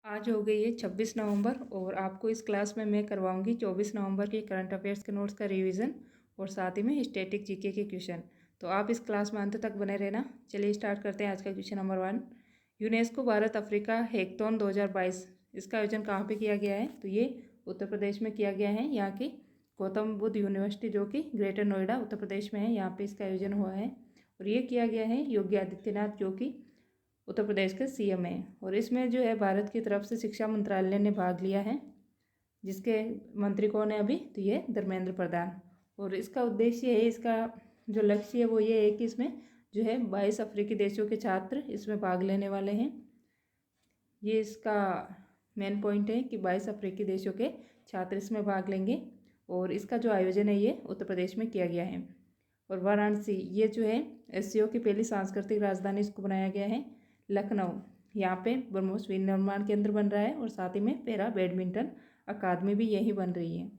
आज हो गई है 26 नवंबर और आपको इस क्लास में मैं करवाऊंगी 24 नवंबर के करंट अफेयर्स के नोट्स का रिवीजन और साथ ही में स्टैटिक जीके के क्वेश्चन। तो आप इस क्लास में अंत तक बने रहना। चलिए स्टार्ट करते हैं आज का question number 1। UNESCO Bharat Africa hackathon 2022 इसका आयोजन कहाँ पे किया गया है? तो ये उत्तर प्रदेश में किया गया है। यहाँ की गौतम बुद्ध यूनिवर्सिटी जो कि ग्रेटर नोएडा उत्तर प्रदेश में है, यहाँ पे इसका आयोजन हुआ है और ये किया गया है योगी आदित्यनाथ जो कि उत्तर प्रदेश के सीएम हैं। और इसमें जो है भारत की तरफ से शिक्षा मंत्रालय ने भाग लिया है, जिसके मंत्री कौन है अभी? तो ये धर्मेंद्र प्रधान। और इसका उद्देश्य है, इसका जो लक्ष्य है वो ये है कि इसमें जो है 22 अफ्रीकी देशों के छात्र इसमें भाग लेने वाले हैं। ये इसका मेन पॉइंट है कि 22 अफ्रीकी देशों के छात्र इसमें भाग लेंगे और इसका जो आयोजन है ये उत्तर प्रदेश में किया गया है। और वाराणसी ये जो है एससीओ की पहली सांस्कृतिक राजधानी इसको बनाया गया है। लखनऊ यहाँ पे ब्रह्मोस विनिर्माण केंद्र बन रहा है और साथ ही में पैरा बैडमिंटन अकादमी भी यही बन रही है।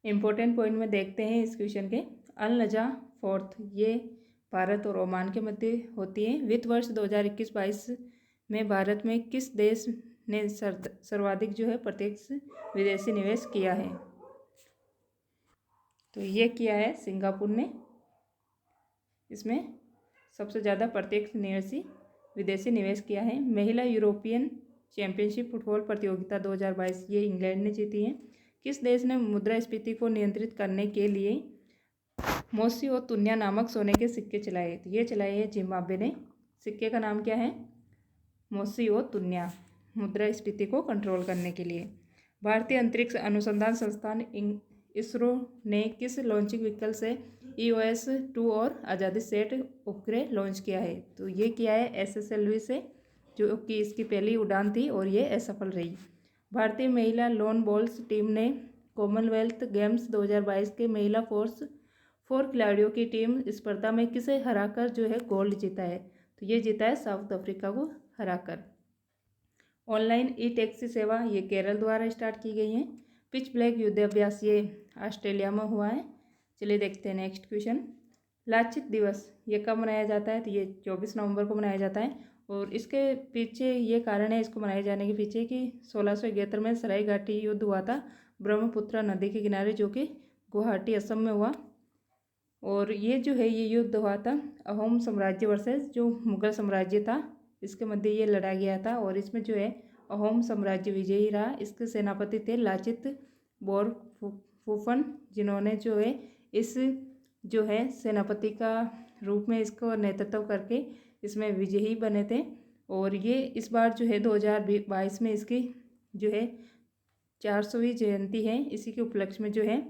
इम्पोर्टेंट पॉइंट में देखते हैं इस क्वेश्चन के। अल नजा फोर्थ ये भारत और ओमान के मध्य होती है। वित्त वर्ष 2021-22 में भारत में किस देश ने सर्वाधिक जो है प्रत्यक्ष विदेशी निवेश किया है? तो ये किया है सिंगापुर ने। इसमें सबसे ज़्यादा प्रत्यक्ष विदेशी निवेश किया है। महिला यूरोपियन चैंपियनशिप फुटबॉल प्रतियोगिता 2022 ये इंग्लैंड ने जीती है। किस देश ने मुद्रास्फीति को नियंत्रित करने के लिए मोसी और तुन्या नामक सोने के सिक्के चलाए? तो ये चलाए हैं जिम्बाब्वे ने। सिक्के का नाम क्या है? मोसी और तुन्या, मुद्रास्फीति को कंट्रोल करने के लिए। भारतीय अंतरिक्ष अनुसंधान संस्थान इसरो ने किस लॉन्चिंग व्हीकल से EOS-2 और आज़ादी सेट उपग्रह लॉन्च किया है? तो ये किया है SSLV से, जो कि इसकी पहली उड़ान थी और ये असफल रही। भारतीय महिला लॉन बॉल्स टीम ने कॉमनवेल्थ गेम्स 2022 के महिला फोर खिलाड़ियों की टीम स्पर्धा में किसे हराकर जो है गोल्ड जीता है? तो ये जीता है साउथ अफ्रीका को हराकर। ऑनलाइन ई टैक्सी सेवा ये केरल द्वारा स्टार्ट की गई है। पिच ब्लैक युद्धाभ्यास ये ऑस्ट्रेलिया में हुआ है। चलिए देखते हैं नेक्स्ट क्वेश्चन। लाचित दिवस ये कब मनाया जाता है? तो ये 24 नवंबर को मनाया जाता है और इसके पीछे ये कारण है इसको मनाए जाने के पीछे कि 1671 में सराय घाटी युद्ध हुआ था ब्रह्मपुत्र नदी के किनारे, जो कि गुवाहाटी असम में हुआ। और ये जो है ये युद्ध हुआ था अहोम साम्राज्य वर्सेस जो मुगल साम्राज्य था, इसके मध्य ये लड़ा गया था और इसमें जो है अहोम साम्राज्य विजयी रहा। इसके सेनापति थे लाचित बोरफुकन, जिन्होंने जो है इस जो है सेनापति का रूप में इसको नेतृत्व करके इसमें विजयी बने थे। और ये इस बार जो है 2022 में इसकी जो है 400वीं जयंती है। इसी के उपलक्ष्य में जो है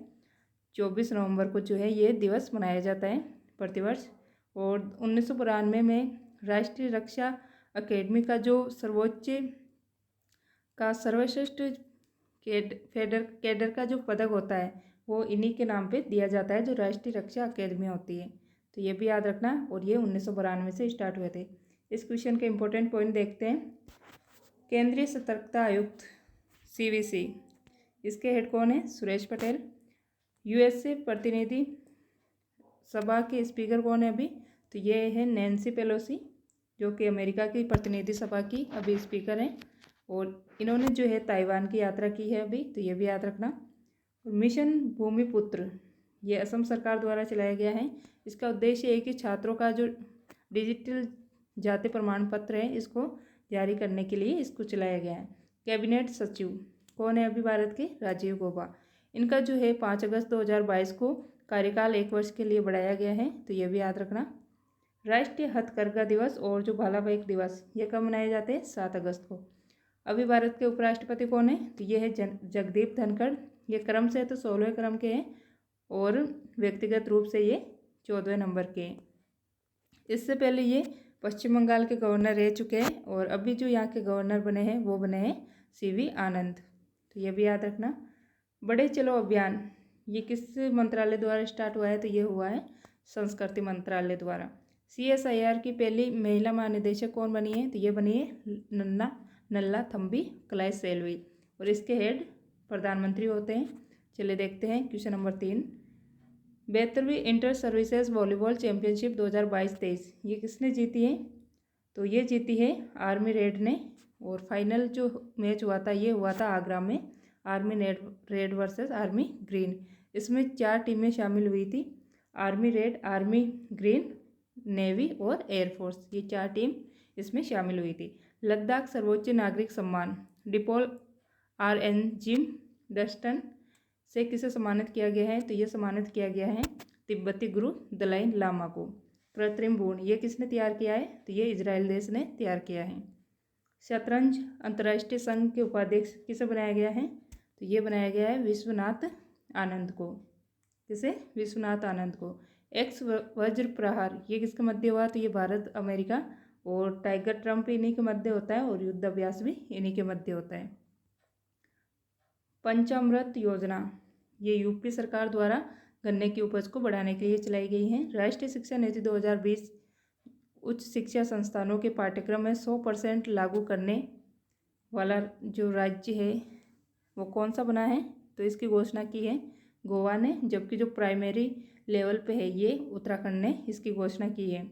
24 नवंबर को जो है ये दिवस मनाया जाता है प्रतिवर्ष। और 1992 में राष्ट्रीय रक्षा अकेडमी का जो सर्वश्रेष्ठ कैडर का जो पदक होता है वो इन्हीं के नाम पे दिया जाता है, जो राष्ट्रीय रक्षा अकेडमी होती है। तो ये भी याद रखना। और ये 1992 से स्टार्ट हुए थे। इस क्वेश्चन के इंपॉर्टेंट पॉइंट देखते हैं। केंद्रीय सतर्कता आयुक्त CVC इसके हेड कौन है? सुरेश पटेल। USA प्रतिनिधि सभा के स्पीकर कौन है अभी? तो ये है नैन्सी पेलोसी, जो कि अमेरिका की प्रतिनिधि सभा की अभी स्पीकर हैं और इन्होंने जो है ताइवान की यात्रा की है अभी, तो ये भी याद रखना। मिशन भूमिपुत्र ये असम सरकार द्वारा चलाया गया है। इसका उद्देश्य है कि छात्रों का जो डिजिटल जाति प्रमाण पत्र है इसको जारी करने के लिए इसको चलाया गया है। कैबिनेट सचिव कौन है अभी भारत के? राजीव गौबा। इनका जो है 5 अगस्त 2022 को कार्यकाल 1 वर्ष के लिए बढ़ाया गया है, तो ये भी याद रखना। राष्ट्रीय हथकरघा दिवस और जो भाला फेंक दिवस ये कब मनाए जाते हैं? 7 अगस्त को। अभी भारत के उपराष्ट्रपति कौन है? तो ये है जगदीप धनखड़। ये क्रम से तो 16वें क्रम के हैं और व्यक्तिगत रूप से ये 14वें नंबर के हैं। इससे पहले ये पश्चिम बंगाल के गवर्नर रह चुके हैं और अभी जो यहाँ के गवर्नर बने हैं वो बने हैं CV आनंद। तो ये भी याद रखना। बड़े चलो अभियान ये किस मंत्रालय द्वारा स्टार्ट हुआ है? तो ये हुआ है संस्कृति मंत्रालय द्वारा। CSIR की पहली महिला महानिदेशक कौन बनी है? तो ये बनी है नल्ला थम्बी क्लाइसेल्वी और इसके हेड प्रधानमंत्री होते हैं। चलिए देखते हैं क्वेश्चन नंबर 3। 72वीं इंटर सर्विसेज वॉलीबॉल चैंपियनशिप 2022-23 ये किसने जीती है? तो ये जीती है आर्मी रेड ने और फाइनल जो मैच हुआ था ये हुआ था आगरा में, army red versus army green. इसमें 4 टीमें शामिल हुई थी, army red, army green, navy और एयरफोर्स, ये 4 टीम इसमें शामिल हुई थी। लद्दाख सर्वोच्च नागरिक सम्मान डिपोल RN जिम डस्टन से किसे सम्मानित किया गया है? तो ये सम्मानित किया गया है तिब्बती गुरु दलाई लामा को। कृत्रिम भ्रूण ये किसने तैयार किया है? तो ये इजराइल देश ने तैयार किया है। शतरंज अंतर्राष्ट्रीय संघ के उपाध्यक्ष किसे बनाया गया है? तो ये बनाया गया है विश्वनाथ आनंद को। किसे? विश्वनाथ आनंद को। एक्स वज्र प्रहार ये किसके मध्य हुआ? तो ये भारत अमेरिका और टाइगर ट्रम्प इन्हीं के मध्य होता है और युद्ध अभ्यास भी इन्हीं के मध्य होता है। पंचामृत योजना ये यूपी सरकार द्वारा गन्ने की उपज को बढ़ाने के लिए चलाई गई है। राष्ट्रीय शिक्षा नीति 2020 उच्च शिक्षा संस्थानों के पाठ्यक्रम में 100% लागू करने वाला जो राज्य है वो कौन सा बना है? तो इसकी घोषणा की है गोवा ने, जबकि जो प्राइमरी लेवल पे है ये उत्तराखंड ने इसकी घोषणा की है।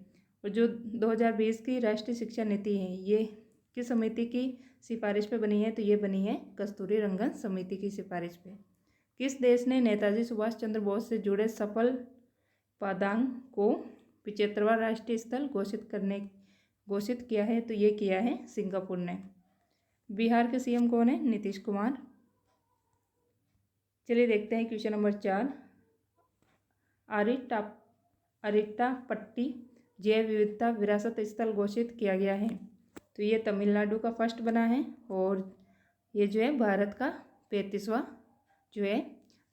और जो 2020 की राष्ट्रीय शिक्षा नीति है ये किस समिति की सिफारिश पे बनी है? तो ये बनी है कस्तूरी रंगन समिति की सिफारिश पे। किस देश ने नेताजी सुभाष चंद्र बोस से जुड़े सफल पादांग को 75वां राष्ट्रीय स्थल घोषित किया है? तो ये किया है सिंगापुर ने। बिहार के सीएम कौन है? नीतीश कुमार। चलिए देखते हैं क्वेश्चन नंबर 4। अरिट्टापट्टी जैव विविधता विरासत स्थल घोषित किया गया है। तो ये तमिलनाडु का फर्स्ट बना है और ये जो है भारत का 35वां जो है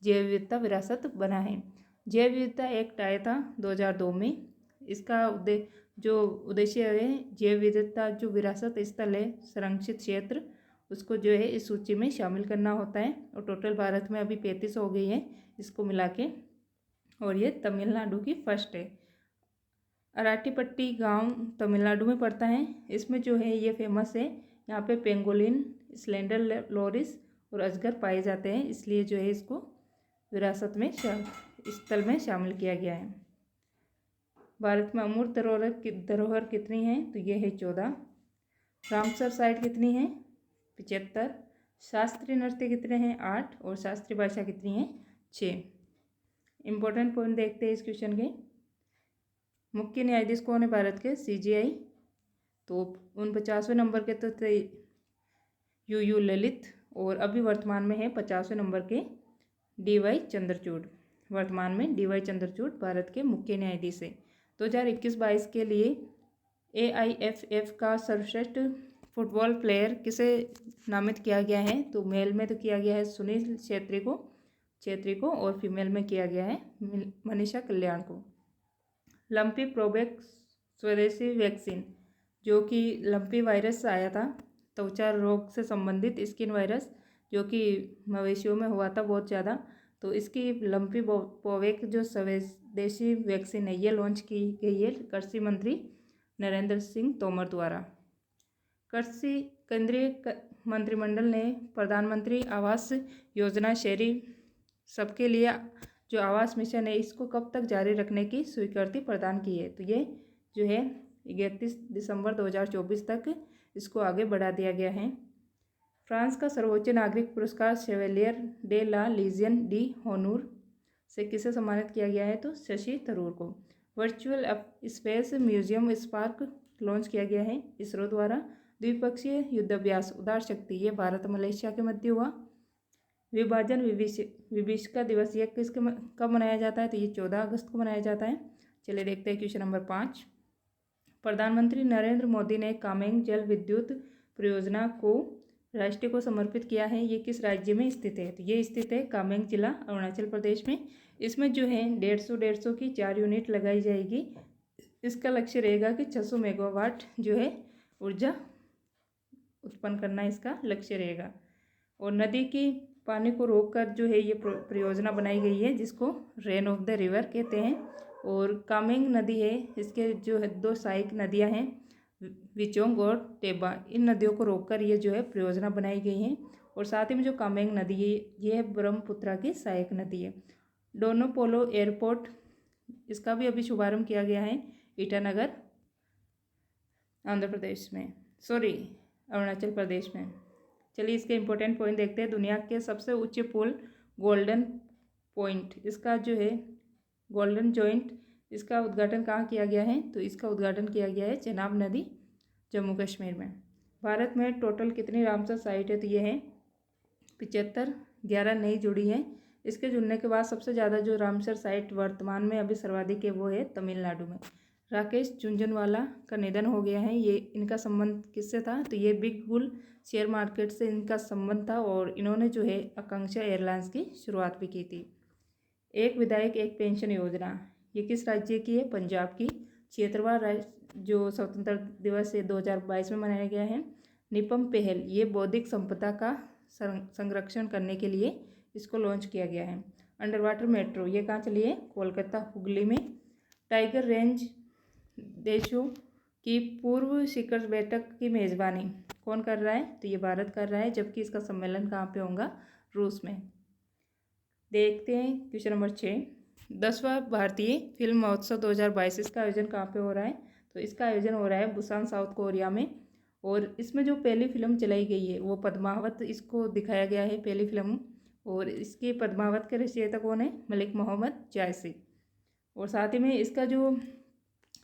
जैव विविधता विरासत बना है। जैव विविधता एक्ट आया था 2002 में। इसका उद्देश्य है जैव विविधता जो विरासत स्थल है संरक्षित क्षेत्र उसको जो है इस सूची में शामिल करना होता है। और टोटल भारत में अभी 35 हो गई है इसको मिला के, और ये तमिलनाडु की फर्स्ट है। अराटीपट्टी गांव तमिलनाडु में पड़ता है। इसमें जो है ये फेमस है, यहाँ पे पेंगोलिन, स्लेंडर लोरिस और अजगर पाए जाते हैं, इसलिए जो है इसको विरासत में स्थल में शामिल किया गया है। भारत में अमूर्त धरोहर कितनी है? तो ये है 14। रामसर साइट कितनी है? 75। शास्त्रीय नृत्य कितने हैं? 8। और शास्त्रीय भाषा कितनी है? 6। इंपॉर्टेंट पॉइंट देखते हैं इस क्वेश्चन के। मुख्य न्यायाधीश कौन है भारत के? CJI। तो 49वें नंबर के तो थे UU ललित और अभी वर्तमान में है 50वें नंबर के DY चंद्रचूड़। वर्तमान में DY चंद्रचूड़ भारत के मुख्य न्यायाधीश है। 2021-22 के लिए AIFF का सर्वश्रेष्ठ फुटबॉल प्लेयर किसे नामित किया गया है? तो मेल में तो किया गया है सुनील छेत्री को और फीमेल में किया गया है मनीषा कल्याण को। लंपी प्रोबेक स्वदेशी वैक्सीन जो कि लंपी वायरस से आया था, त्वचा रोग से संबंधित स्किन वायरस जो कि मवेशियों में हुआ था बहुत ज़्यादा, तो इसकी लंपी पोवेक जो स्वदेशी वैक्सीन है ये लॉन्च की गई है कृषि मंत्री नरेंद्र सिंह तोमर द्वारा। केंद्रीय मंत्रिमंडल ने प्रधानमंत्री आवास योजना शहरी सबके लिए जो आवास मिशन है इसको कब तक जारी रखने की स्वीकृति प्रदान की है? तो ये जो है 31 दिसंबर 2024 तक इसको आगे बढ़ा दिया गया है। फ्रांस का सर्वोच्च नागरिक पुरस्कार Chevalier de la Legion d' Honneur से किसे सम्मानित किया गया है? तो शशि थरूर को। Virtual space museum spark launch किया गया है इसरो द्वारा। द्विपक्षीय युद्धाभ्यास उदार शक्ति ये भारत मलेशिया के मध्य हुआ। विभाजन विभीषिका दिवस ये कब मनाया जाता है? तो ये 14 अगस्त को मनाया जाता है। चलिए देखते हैं क्वेश्चन नंबर 5। प्रधानमंत्री नरेंद्र मोदी ने कामेंग जल विद्युत परियोजना को राष्ट्र को समर्पित किया है, ये किस राज्य में स्थित है? तो ये स्थित है कामेंग जिला अरुणाचल प्रदेश में। इसमें जो है 150 की 4 यूनिट लगाई जाएगी। इसका लक्ष्य रहेगा कि 600 मेगावाट जो है ऊर्जा उत्पन्न करना इसका लक्ष्य रहेगा। और नदी की पानी को रोककर जो है ये परियोजना बनाई गई है जिसको रेन ऑफ द रिवर कहते हैं। और कामेंग नदी है, इसके जो है 2 सहायक नदियां हैं विचोंग और टेबा, इन नदियों को रोककर ये जो है परियोजना बनाई गई है। और साथ ही में जो कामेंग नदी है ये है ब्रह्मपुत्रा की सहायक नदी है। डोनोपोलो एयरपोर्ट इसका भी अभी शुभारंभ किया गया है ईटानगर आंध्र प्रदेश में, अरुणाचल प्रदेश में। चलिए इसके इम्पोर्टेंट पॉइंट देखते हैं। दुनिया के सबसे ऊंचे पुल गोल्डन पॉइंट, इसका जो है गोल्डन जॉइंट, इसका उद्घाटन कहाँ किया गया है? तो इसका उद्घाटन किया गया है चेनाब नदी, जम्मू कश्मीर में। भारत में टोटल कितनी रामसर साइट है? तो ये है 75, 11 नई जुड़ी है। इसके जुड़ने के बाद सबसे ज़्यादा जो रामसर साइट वर्तमान में अभी सर्वाधिक है वो है तमिलनाडु में। राकेश झुनझुनवाला का निधन हो गया है। ये इनका संबंध किससे था? तो ये बिग बुल शेयर मार्केट से इनका संबंध था और इन्होंने जो है आकांक्षा एयरलाइंस की शुरुआत भी की थी। एक विधायक एक पेंशन योजना, ये किस राज्य की है? पंजाब की। 76वां जो स्वतंत्रता दिवस है 2022 में मनाया गया है। निपम पहल, ये बौद्धिक संपदा का संरक्षण करने के लिए इसको लॉन्च किया गया है। अंडर वाटर मेट्रो, ये कहाँ चली है? कोलकाता हुगली में। टाइगर रेंज देशों की पूर्व शिखर बैठक की मेज़बानी कौन कर रहा है? तो ये भारत कर रहा है, जबकि इसका सम्मेलन कहाँ पे होगा? रूस में। देखते हैं क्वेश्चन नंबर 6। 10वां भारतीय फिल्म महोत्सव 2022, इसका आयोजन कहाँ पे हो रहा है? तो इसका आयोजन हो रहा है बुसान, साउथ कोरिया में। और इसमें जो पहली फिल्म चलाई गई है वो पद्मावत, इसको दिखाया गया है पहली फिल्म। और इसके पद्मावत के रचयिता कौन है? मलिक मोहम्मद जायसी। और साथ ही में इसका जो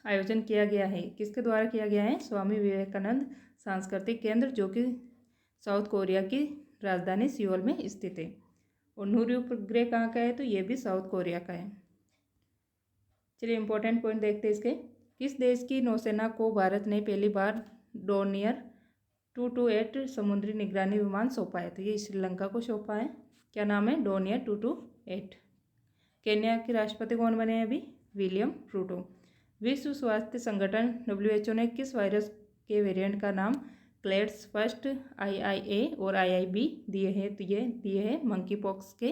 आयोजन किया गया है किसके द्वारा किया गया है? स्वामी विवेकानंद सांस्कृतिक केंद्र, जो कि साउथ कोरिया की राजधानी सियोल में स्थित है। और नूरी उपग्रह कहाँ का है? तो ये भी साउथ कोरिया का है। चलिए इंपॉर्टेंट पॉइंट देखते हैं इसके। किस देश की नौसेना को भारत ने पहली बार डोर्नियर 228 समुद्री निगरानी विमान सौंपा है? तो ये श्रीलंका को सौंपा है। क्या नाम है? डोर्नियर 228। केन्या के राष्ट्रपति कौन बने हैं अभी? William Ruto. विश्व स्वास्थ्य संगठन WHO ने किस वायरस के वेरिएंट का नाम क्लेड्स फर्स्ट IIA और IIB दिए हैं? तो ये दिए हैं मंकी पॉक्स के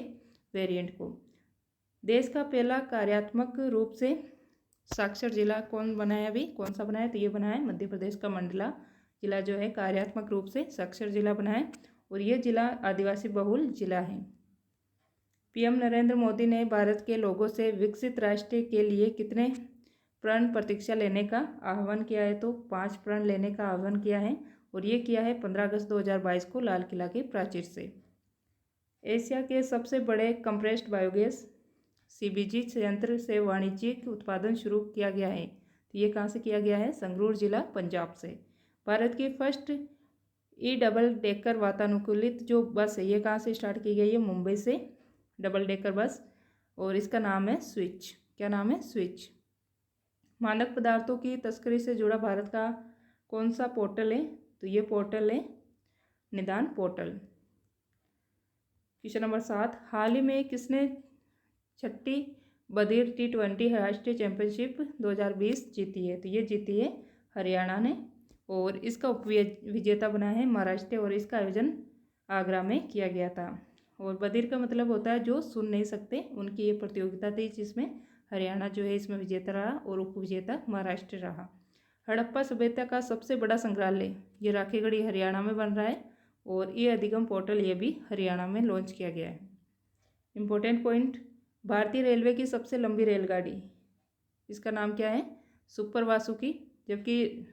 वेरिएंट को। देश का पहला कार्यात्मक रूप से साक्षर जिला कौन बनाया अभी? कौन सा बनाया? तो ये बनाया है मध्य प्रदेश का मंडला जिला जो है कार्यात्मक रूप से साक्षर जिला बना है। और ये जिला आदिवासी बहुल जिला है। PM नरेंद्र मोदी ने भारत के लोगों से विकसित राष्ट्र के लिए कितने प्रण प्रतिज्ञा लेने का आह्वान किया है? तो 5 प्रण लेने का आह्वान किया है। और ये किया है 15 अगस्त 2022 को लाल किला के प्राचीर से। एशिया के सबसे बड़े कंप्रेस्ड बायोगैस CBG संयंत्र से वाणिज्यिक उत्पादन शुरू किया गया है। तो ये कहाँ से किया गया है? संगरूर जिला, पंजाब से। भारत की फर्स्ट डबल डेकर वातानुकूलित जो बस है ये कहाँ से स्टार्ट की गई है? मुंबई से डबल डेकर बस, और इसका नाम है स्विच। क्या नाम है? स्विच। मादक पदार्थों की तस्करी से जुड़ा भारत का कौन सा पोर्टल है? तो ये पोर्टल है निदान पोर्टल। Question number 7। हाल ही में किसने 6ठी बधिर T20 राष्ट्रीय चैंपियनशिप 2020 जीती है? तो ये जीती है हरियाणा ने। और इसका उप विजेता बना है महाराष्ट्र, और इसका आयोजन आगरा में किया गया था। और बधिर का मतलब होता है जो सुन नहीं सकते, उनकी ये प्रतियोगिता थी जिसमें हरियाणा जो है इसमें विजेता रहा और उप विजेता महाराष्ट्र रहा। हड़प्पा सभ्यता का सबसे बड़ा संग्रहालय ये राखीगढ़ी हरियाणा में बन रहा है। और ये अधिगम पोर्टल ये भी हरियाणा में लॉन्च किया गया है। इम्पोर्टेंट पॉइंट, भारतीय रेलवे की सबसे लंबी रेलगाड़ी, इसका नाम क्या है? सुपर वासुकी। जबकि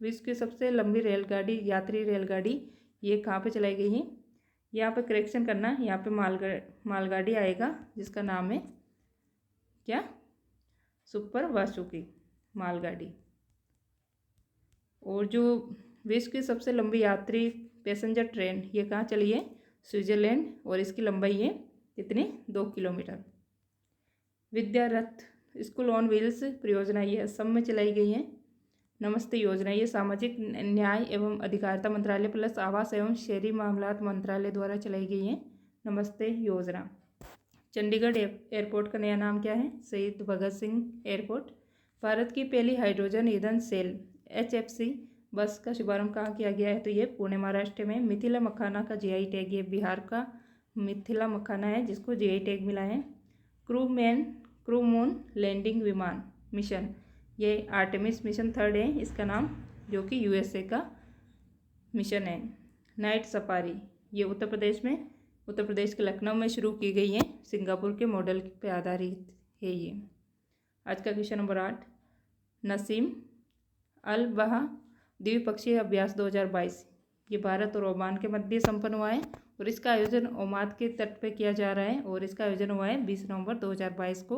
विश्व की सबसे लंबी रेलगाड़ी, यात्री रेलगाड़ी, ये कहाँ पे चलाई गई है? यहाँ पे करेक्शन करना, यहाँ पे मालगाड़ी आएगा जिसका नाम है क्या? सुपर वासुकी मालगाड़ी। और जो विश्व की सबसे लंबी यात्री पैसेंजर ट्रेन ये कहाँ चली है? स्विट्जरलैंड, और इसकी लंबाई है कितनी? 2 kilometre. Vidya Rath school on wheels परियोजना ये असम में चलाई गई है। नमस्ते योजना ये सामाजिक न्याय एवं अधिकारिता मंत्रालय प्लस आवास एवं शहरी मामलात मंत्रालय द्वारा चलाई गई है नमस्ते योजना। चंडीगढ़ एयरपोर्ट का नया नाम क्या है? शहीद भगत सिंह एयरपोर्ट। भारत की पहली हाइड्रोजन ईंधन सेल HFC बस का शुभारंभ कहाँ किया गया है? तो ये पुणे, महाराष्ट्र में। मिथिला मखाना का GI टैग, ये बिहार का मिथिला मखाना है जिसको GI टैग मिला है। क्रू मून लैंडिंग विमान मिशन, ये आर्टेमिस मिशन 3 है इसका नाम, जो कि USA का मिशन है। नाइट सफारी ये उत्तर प्रदेश के लखनऊ में शुरू की गई है। सिंगापुर के मॉडल पे आधारित है ये। आज का क्वेश्चन नंबर 8। नसीम अल बहा द्विपक्षीय अभ्यास 2022 ये भारत और ओमान के मध्य संपन्न हुआ है और इसका आयोजन ओमान के तट पे किया जा रहा है और इसका आयोजन हुआ है 20 नवंबर 2022 को।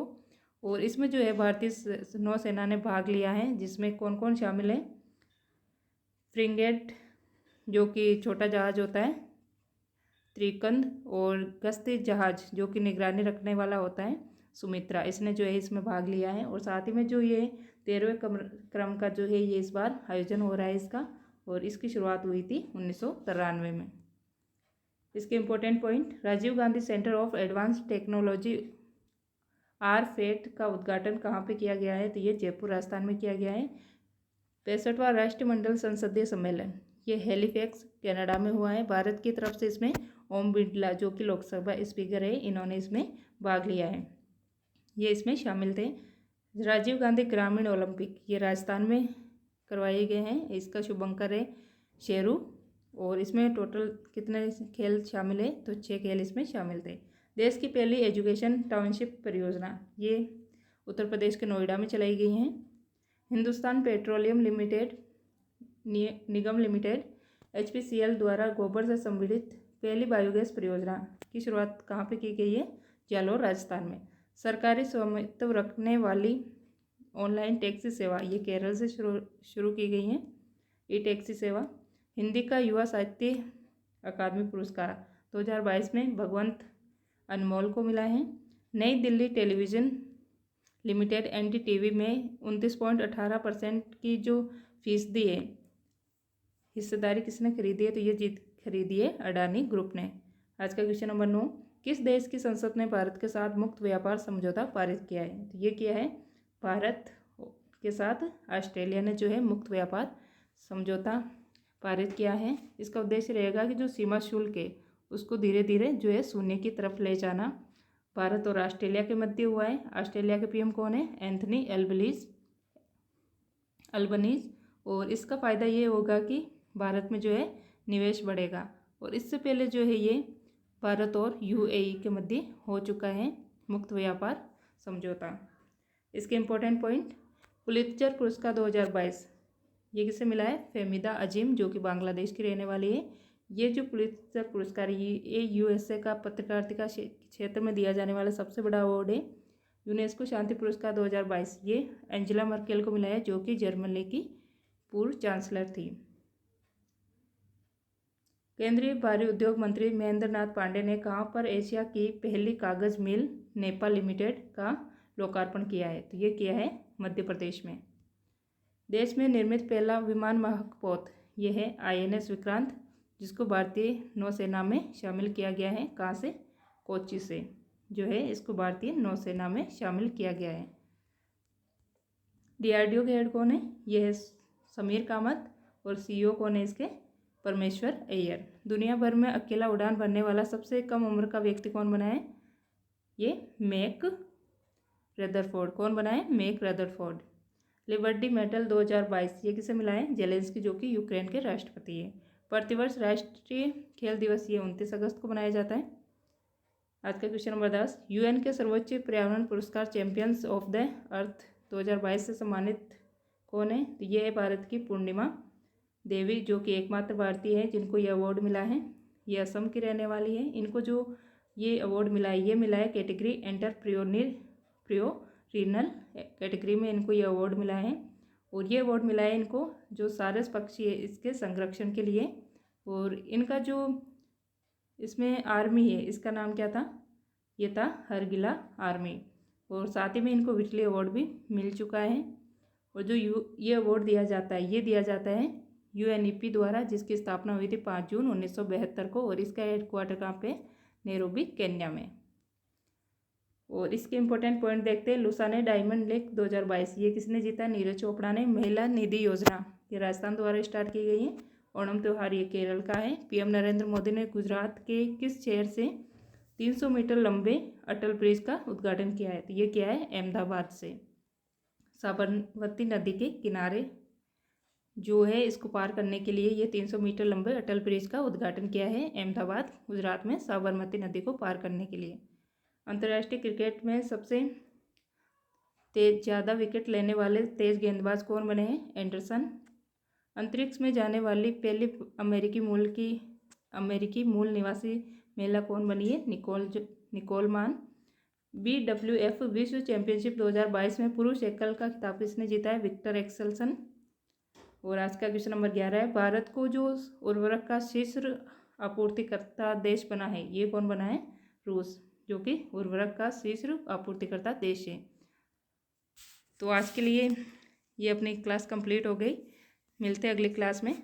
और इसमें जो है भारतीय नौसेना ने भाग लिया है, जिसमें कौन कौन शामिल है। फ्रिगेट जो कि छोटा जहाज होता है, त्रिकंद, और गश्ती जहाज जो कि निगरानी रखने वाला होता है, सुमित्रा, इसने जो है इसमें भाग लिया है। और साथ ही में जो ये 13वें क्रम का जो है ये इस बार आयोजन हो रहा है इसका, और इसकी शुरुआत हुई थी 1993 में। इसके important point, Rajiv Gandhi centre of advance technology RFET का उद्घाटन कहाँ पे किया गया है, तो ये जयपुर राजस्थान में किया गया है। 65वां राष्ट्रमंडल संसदीय सम्मेलन ये हैलिफैक्स कनाडा में हुआ है। भारत की तरफ से इसमें ओम बिरला जो कि लोकसभा स्पीकर है, इन्होंने इसमें भाग लिया है, ये इसमें शामिल थे। राजीव गांधी ग्रामीण ओलंपिक ये राजस्थान में करवाए गए हैं, इसका शुभंकर है शेरू, और इसमें टोटल कितने खेल शामिल है, तो 6 खेल इसमें शामिल थे। देश की पहली एजुकेशन टाउनशिप परियोजना ये उत्तर प्रदेश के नोएडा में चलाई गई हैं। हिंदुस्तान पेट्रोलियम निगम लिमिटेड HPCL द्वारा गोबर से संबंधित पहली बायोगैस परियोजना की शुरुआत कहाँ पे की गई है, जालोर राजस्थान में। सरकारी स्वामित्व रखने वाली ऑनलाइन टैक्सी सेवा ये केरल से शुरू की गई है, ई टैक्सी सेवा। हिंदी का युवा साहित्य अकादमी पुरस्कार 2022 में भगवंत अनमोल को मिला है। नई दिल्ली टेलीविज़न लिमिटेड NDTV में 29.18% की जो फीसदी है हिस्सेदारी किसने खरीदी है, तो ये जीत खरीदी है अडानी ग्रुप ने। आज का क्वेश्चन नंबर 9, किस देश की संसद ने भारत के साथ मुक्त व्यापार समझौता पारित किया है, तो ये किया है भारत के साथ ऑस्ट्रेलिया ने जो है मुक्त व्यापार समझौता पारित किया है। इसका उद्देश्य रहेगा कि जो सीमा शुल्क है उसको धीरे धीरे जो है शून्य की तरफ ले जाना। भारत और ऑस्ट्रेलिया के मध्य हुआ है। ऑस्ट्रेलिया के PM कौन है, एंथनी अल्बनीज, और इसका फ़ायदा ये होगा कि भारत में जो है निवेश बढ़ेगा। और इससे पहले जो है ये भारत और UAE के मध्य हो चुका है मुक्त व्यापार समझौता। इसके इम्पोर्टेंट पॉइंट, पुलित्जर पुरस्कार 2022 ये किसे मिला है, फेमिदा अजीम जो कि बांग्लादेश की रहने वाली है। ये जो पुलित्जर पुरस्कार ये USA का पत्रकारिता क्षेत्र में दिया जाने वाला सबसे बड़ा अवार्ड है। यूनेस्को शांति पुरस्कार 2022 ये एंजेला मर्केल को मिला है जो कि जर्मनी की पूर्व चांसलर थी। केंद्रीय भारी उद्योग मंत्री महेंद्र नाथ पांडे ने कहाँ पर एशिया की पहली कागज मिल नेपाल लिमिटेड का लोकार्पण किया है, तो ये किया है मध्य प्रदेश में। देश में निर्मित पहला विमान वाहक ये है INS विक्रांत, जिसको भारतीय नौसेना में शामिल किया गया है। कहाँ से, कोच्चि से जो है इसको भारतीय नौसेना में शामिल किया गया है। DRDO के हेड कौन है, ये है समीर कामत, और CEO कौन है इसके, परमेश्वर अय्यर। दुनिया भर में अकेला उड़ान भरने वाला सबसे कम उम्र का व्यक्ति कौन बना है, ये मैक रदरफोर्ड। कौन बना है, मैक रदरफोर्ड। लिबर्टी मेडल 2022 ये किसे मिला है, जेलेंस्की जो कि यूक्रेन के राष्ट्रपति है। प्रतिवर्ष राष्ट्रीय खेल दिवस ये 29 अगस्त को मनाया जाता है। आज का क्वेश्चन नंबर 10, UN के सर्वोच्च पर्यावरण पुरस्कार चैंपियंस ऑफ द अर्थ 2022 से सम्मानित कौन है, तो ये है भारत की पूर्णिमा देवी जो कि एकमात्र भारतीय है जिनको ये अवार्ड मिला है। ये असम की रहने वाली है। इनको जो ये अवार्ड मिला है ये मिला है कैटेगरी एंटरप्रेन्योरियल कैटेगरी में इनको ये अवार्ड मिला है। और ये अवार्ड मिला है इनको जो सारस पक्षी है इसके संरक्षण के लिए। और इनका जो इसमें आर्मी है इसका नाम क्या था, ये था हरगिला आर्मी। और साथ ही में इनको विटली अवार्ड भी मिल चुका है। और जो ये अवार्ड दिया जाता है ये दिया जाता है UNEP द्वारा, जिसकी स्थापना हुई थी 5 जून 1972 को। और इसका हेडक्वार्टर कहाँ पे, नैरोबी केन्या में। और इसके इम्पोर्टेंट पॉइंट देखते हैं। लुसाने डायमंड लीग 2022 ये किसने जीता, नीरज चोपड़ा ने। महिला निधि योजना ये राजस्थान द्वारा स्टार्ट की गई है। ओणम त्यौहार ये केरल का है। PM नरेंद्र मोदी ने गुजरात के किस शहर से 300 मीटर लंबे अटल ब्रिज का उद्घाटन किया है, तो ये किया है अहमदाबाद से। साबरमती नदी के किनारे जो है इसको पार करने के लिए ये 300 मीटर लंबे अटल ब्रिज का उद्घाटन किया है अहमदाबाद गुजरात में, साबरमती नदी को पार करने के लिए। अंतर्राष्ट्रीय क्रिकेट में सबसे ज़्यादा विकेट लेने वाले तेज गेंदबाज कौन बने हैं, एंडरसन अंतरिक्ष में जाने वाली पहली अमेरिकी मूल निवासी महिला कौन बनी है? निकोल मान। BWF विश्व चैंपियनशिप 2022 में पुरुष एकल का खिताब किसने जीता है? Viktor Axelsen. और आज का क्वेश्चन नंबर 11 है, भारत को जो उर्वरक का शीर्ष आपूर्तिकर्ता देश बना है, ये कौन बना है? रूस, जो कि उर्वरक का शीर्ष आपूर्तिकर्ता देश है। तो आज के लिए ये अपनी क्लास कंप्लीट हो गई। मिलते हैं अगली क्लास में।